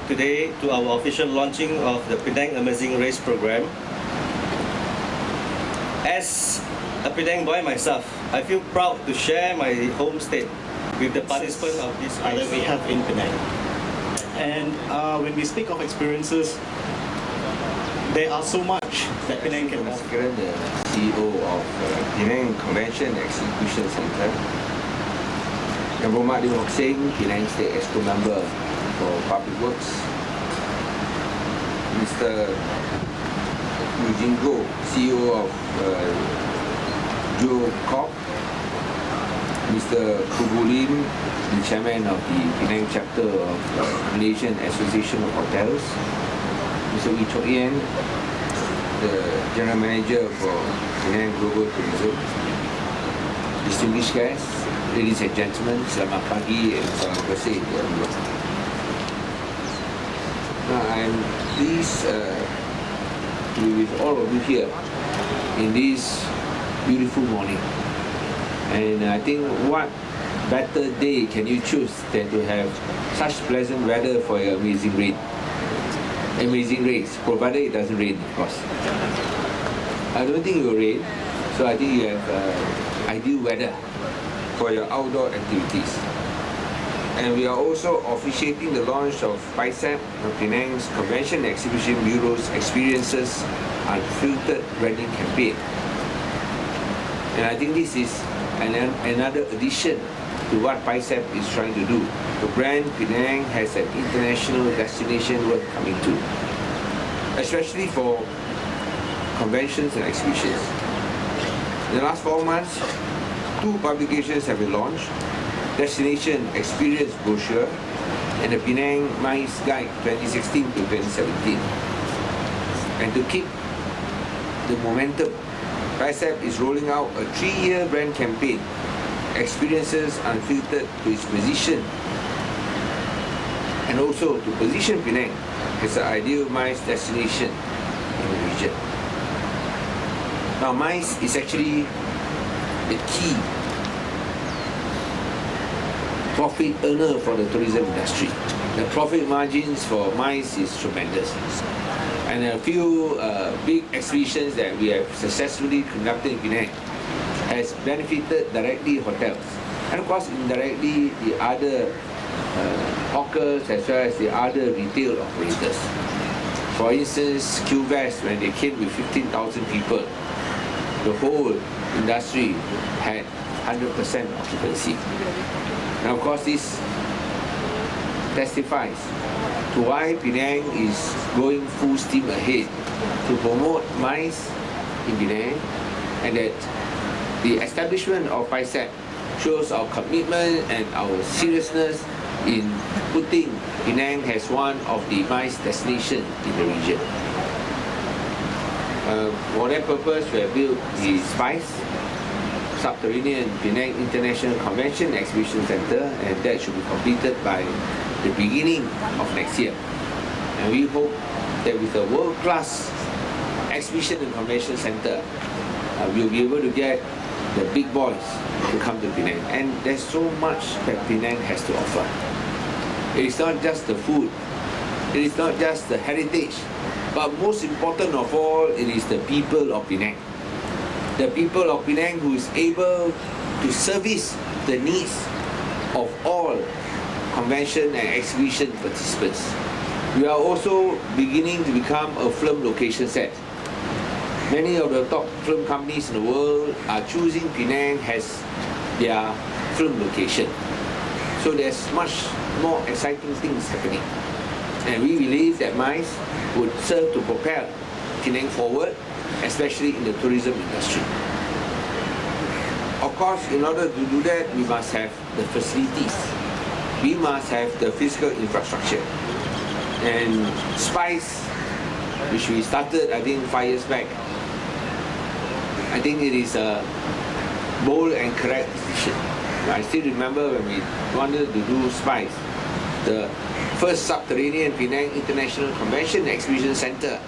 today to our official launching of the Penang Amazing Race program. As a Penang boy myself, I feel proud to share my home state with the participants of this race that we have in Penang. And when we speak of experiences, there are so much that Penang can offer. The CEO of Penang Convention Exhibition Centre. Yang Berhormat Lim Hock Seng, Penang State Exco Member for Public Works. Mr. Eugene Goh, CEO of Gochecorp. Mr. Kubulim, the Chairman of the Penang Chapter of Malaysian Association of Hotels. Mr. Wee Chok Yen, the General Manager for Penang Global Tourism. Distinguished guests, ladies and gentlemen, selamat pagi and salam kasih. Now I'm pleased to be with all of you here in this beautiful morning. And I think what better day can you choose than to have such pleasant weather for your amazing race, provided it doesn't rain, of course. I don't think it will rain, so I think you have ideal weather for your outdoor activities. And we are also officiating the launch of PCEB, Penang's Convention Exhibition Bureau's Experiences Unfiltered branding campaign. And I think this is another addition to what PCEB is trying to do. The brand Penang has an international destination worth coming to, especially for conventions and exhibitions. In the last 4 months, 2 publications have been launched: Destination Experience Brochure and the Penang MICE Guide 2016 to 2017. And to keep the momentum, PCEB is rolling out a 3-year brand campaign, Experiences Unfiltered, to its position, and also to position Penang as an ideal MICE destination in the region. Now, MICE is actually the key profit earner for the tourism industry. The profit margins for MICE is tremendous. And a few big exhibitions that we have successfully conducted in Penang has benefited directly hotels, and of course indirectly the other hawkers as well as the other retail operators. For instance, QVest, when they came with 15,000 people, the whole industry had 100% occupancy. And of course this testifies to why Penang is going full steam ahead to promote MICE in Penang, and that the establishment of PCEB shows our commitment and our seriousness in putting Penang as one of the MICE destinations in the region. For that purpose, we have built the SPICE, Subterranean Penang International Convention Exhibition Centre, and that should be completed by the beginning of next year. And we hope that with a world-class exhibition and convention centre, we'll be able to get the big boys to come to Penang. And there's so much that Penang has to offer. It is not just the food, it is not just the heritage, but most important of all, it is the people of Penang. The people of Penang who is able to service the needs of all convention and exhibition participants. We are also beginning to become a film location set. Many of the top film companies in the world are choosing Penang as their film location. So there's much more exciting things happening. And we believe that MICE would serve to propel Penang forward, especially in the tourism industry. Of course, in order to do that, we must have the facilities. We must have the physical infrastructure. And SPICE, which we started, I think, 5 years back, I think it is a bold and correct decision. I still remember when we wanted to do SPICE, the first subterranean Penang International Convention Exhibition Centre,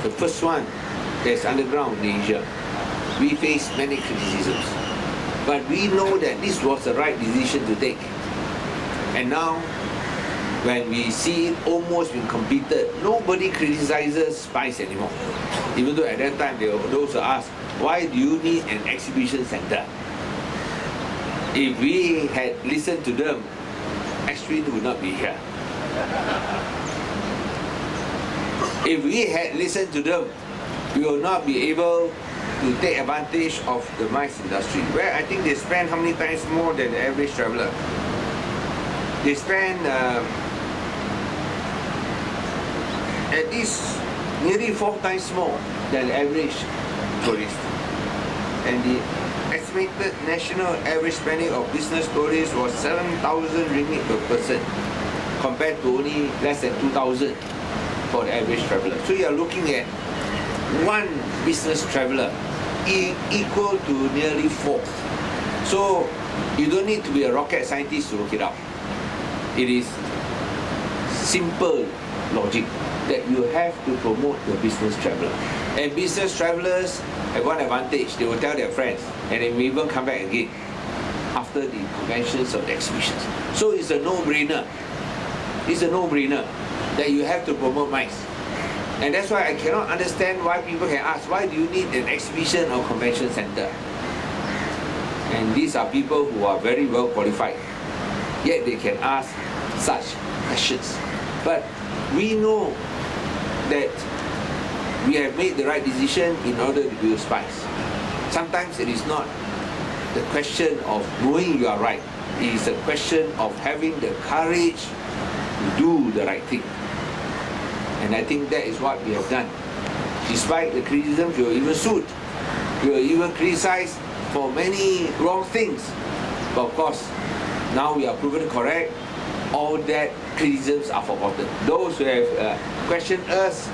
the first one that's underground in Asia. We faced many criticisms, but we know that this was the right decision to take. And now when we see it almost being completed, nobody criticizes spice anymore. Even though at that time those who asked, why do you need an exhibition center? If we had listened to them, Ashwin would not be here. If we had listened to them, we will not be able to take advantage of the MICE industry, where I think they spend how many times more than the average traveller. They spend at least nearly 4 times more than the average tourist. And the estimated national average spending of business tourists was 7,000 ringgit per person, compared to only less than 2,000 for the average traveller. So you are looking at one business traveller equal to nearly 4. So you don't need to be a rocket scientist to work it out. It is simple logic that you have to promote the business traveller. And business travellers have one advantage: they will tell their friends, and they may even come back again after the conventions or the exhibitions. So it's a no-brainer. It's a no-brainer that you have to promote MICE. And that's why I cannot understand why people can ask, why do you need an exhibition or convention center? And these are people who are very well qualified, yet they can ask such questions. But we know that we have made the right decision in order to build SPICE. Sometimes it is not the question of knowing you are right. It is a question of having the courage to do the right thing. And I think that is what we have done. Despite the criticism, we were even sued. We were even criticized for many wrong things. But of course, now we are proven correct. All that criticisms are forgotten. Those who have questioned us,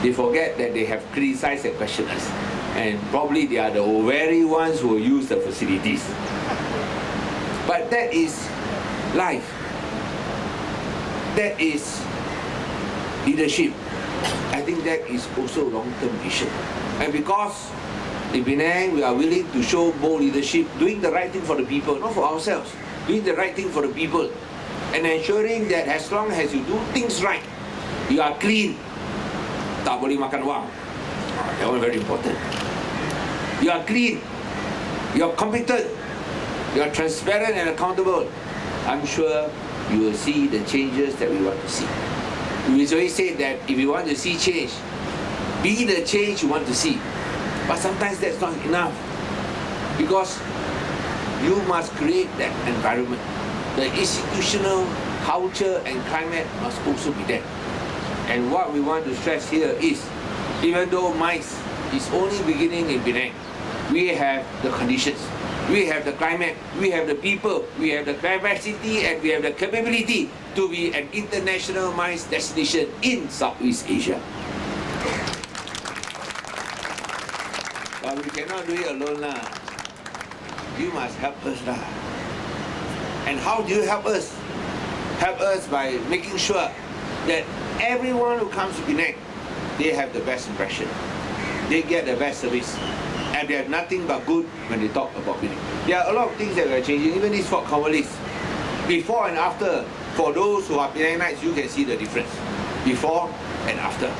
they forget that they have criticized and questioned us. And probably they are the very ones who will use the facilities. But that is life. That is leadership. I think that is also long-term vision. And because in Penang we are willing to show more leadership, doing the right thing for the people, not for ourselves, doing the right thing for the people, and ensuring that as long as you do things right, you are clean. Tak boleh makan wang. That one very important. You are clean. You are competent. You are transparent and accountable. I'm sure you will see the changes that we want to see. We always say that if you want to see change, be the change you want to see. But sometimes that's not enough, because you must create that environment. The institutional culture and climate must also be there. And what we want to stress here is, even though MICE is only beginning in Penang, we have the conditions, we have the climate, we have the people, we have the capacity, and we have the capability to be an international MICE destination in Southeast Asia. But we cannot do it alone lah. You must help us lah. And how do you help us? Help us by making sure that everyone who comes to Penang, they have the best impression. They get the best service. And they have nothing but good when they talk about Penang. There are a lot of things that we are changing, even this Fort Cover list. Before and after, for those who are Penangites, you can see the difference. Before and after.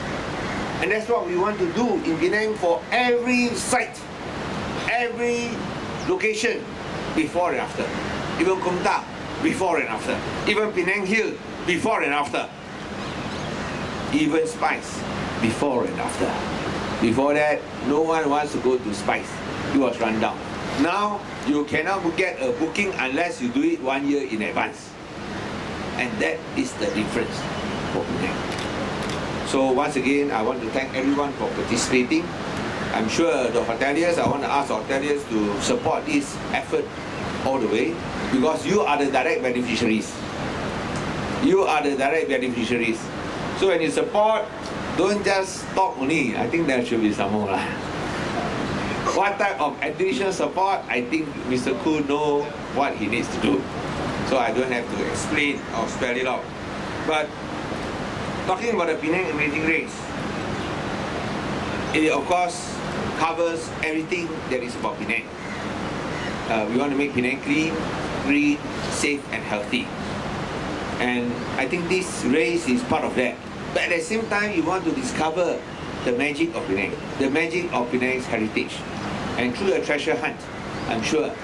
And that's what we want to do in Penang for every site, every location, before and after. Even Kumta, before and after. Even Penang Hill, before and after. Even SPICE, before and after. Before that, no one wants to go to SPICE. It was run down. Now, you cannot get a booking unless you do it 1 year in advance. And that is the difference for Penang. So once again, I want to thank everyone for participating. I'm sure the hoteliers, I want to ask the hoteliers to support this effort all the way, because you are the direct beneficiaries. You are the direct beneficiaries. So when you support, don't just talk only. I think there should be some more lah. What type of additional support? I think Mr. Khoo knows what he needs to do. So I don't have to explain or spell it out. But talking about the Penang Amazing Race, it of course covers everything that is about Penang. We want to make Penang clean, green, safe and healthy. And I think this race is part of that. But at the same time, you want to discover the magic of Penang, the magic of Penang's heritage. And through a treasure hunt, I'm sure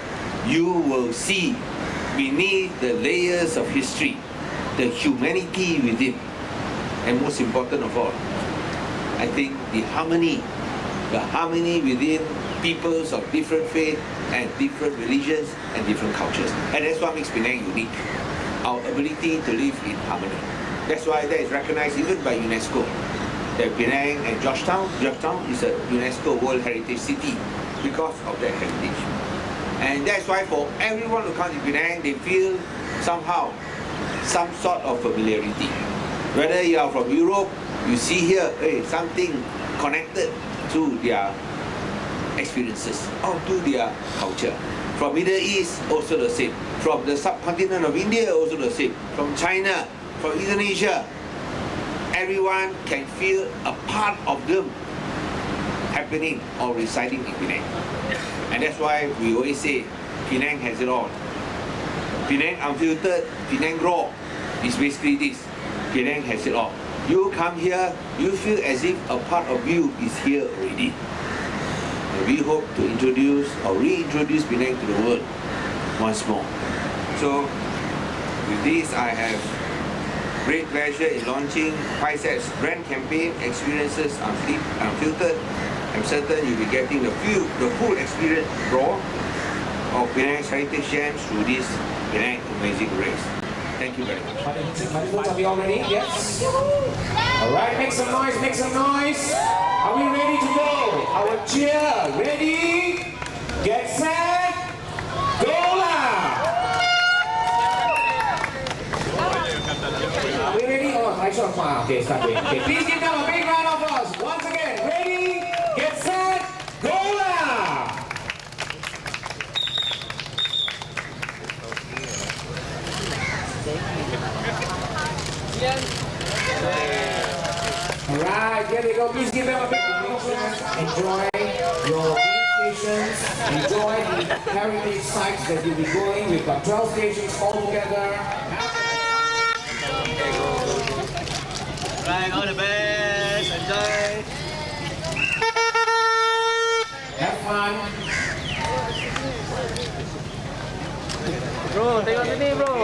you will see beneath the layers of history, the humanity within. And most important of all, I think the harmony within peoples of different faith and different religions and different cultures. And that's what makes Penang unique. Our ability to live in harmony. That's why that is recognized even by UNESCO. That Penang and Georgetown is a UNESCO World Heritage City because of that heritage. And that's why for everyone who comes to Penang, they feel somehow some sort of familiarity. Whether you are from Europe, you see here something connected to their experiences or to their culture. From Middle East, also the same. From the subcontinent of India, also the same. From China, from Indonesia, everyone can feel a part of them happening or residing in Penang. And that's why we always say Penang has it all. Penang Unfiltered, Penang Raw is basically this. Penang has it all. You come here, you feel as if a part of you is here already. And we hope to introduce or reintroduce Penang to the world once more. So with this, I have great pleasure in launching PCEB's brand campaign, Experiences Unfiltered. I'm certain you'll be getting the full experience raw of Penang's heritage gems through this Penang Amazing Race. Thank you very much. Are we all ready? Yes? Alright, make some noise, make some noise. Are we ready to go? Our cheer, ready, get set, go lah! Are we ready? Oh, I shot far. Okay, start doing. Okay, please give them a big round of applause. Once again, ready, get set, go lah! Alright, here they go. Please give them a big round. Enjoy your game stations. Enjoy the heritage sites that you'll be going. We've got 12 stations all together. Right, all the best. Enjoy. Have fun. Bro, tengok sini bro.